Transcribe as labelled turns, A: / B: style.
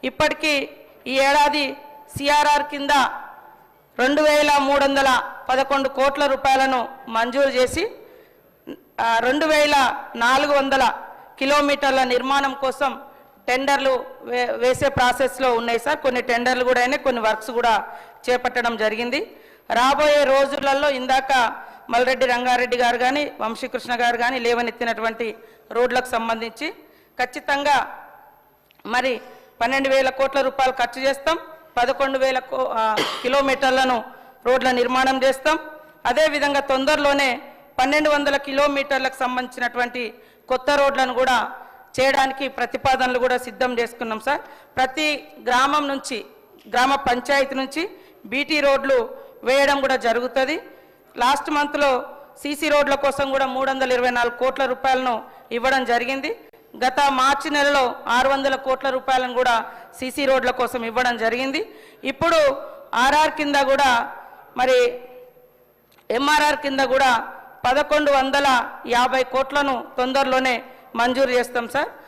A: ఇప్పటికీ ఈ ఏడాది సిఆర్ఆర్ కింద 2311 కోట్ల రూపాయలను మంజూరు చేసి 2400 కిలోమీటర్ల నిర్మాణం కోసం టెండర్లు వేసే ప్రాసెస్లో ఉన్నాయి సార్. కొన్ని టెండర్లు కూడా అయినాయి, కొన్ని వర్క్స్ కూడా చేపట్టడం జరిగింది. రాబోయే రోజులలో ఇందాక మల్రెడ్డి రంగారెడ్డి గారు కానీ వంశీకృష్ణ గారు కానీ లేవనెత్తినటువంటి రోడ్లకు సంబంధించి ఖచ్చితంగా మరి 12,000 కోట్ల రూపాయలు ఖర్చు చేస్తాం. 11,000 కిలోమీటర్లను రోడ్ల నిర్మాణం చేస్తాం. అదేవిధంగా తొందరలోనే 1,200 కిలోమీటర్లకు సంబంధించినటువంటి కొత్త రోడ్లను కూడా చేయడానికి ప్రతిపాదనలు కూడా సిద్ధం చేసుకున్నాం సార్. ప్రతి గ్రామం నుంచి, గ్రామ పంచాయతీ నుంచి బీటీ రోడ్లు వేయడం కూడా జరుగుతుంది. లాస్ట్ మంత్లో సీసీ రోడ్ల కోసం కూడా 324 కోట్ల రూపాయలను ఇవ్వడం జరిగింది. గత మార్చి నెలలో 600 కోట్ల రూపాయలను కూడా సీసీ రోడ్ల కోసం ఇవ్వడం జరిగింది. ఇప్పుడు ఆర్ఆర్ కింద కూడా మరి ఎంఆర్ఆర్ కింద కూడా 1150 కోట్లను తొందరలోనే మంజూరు చేస్తాం సార్.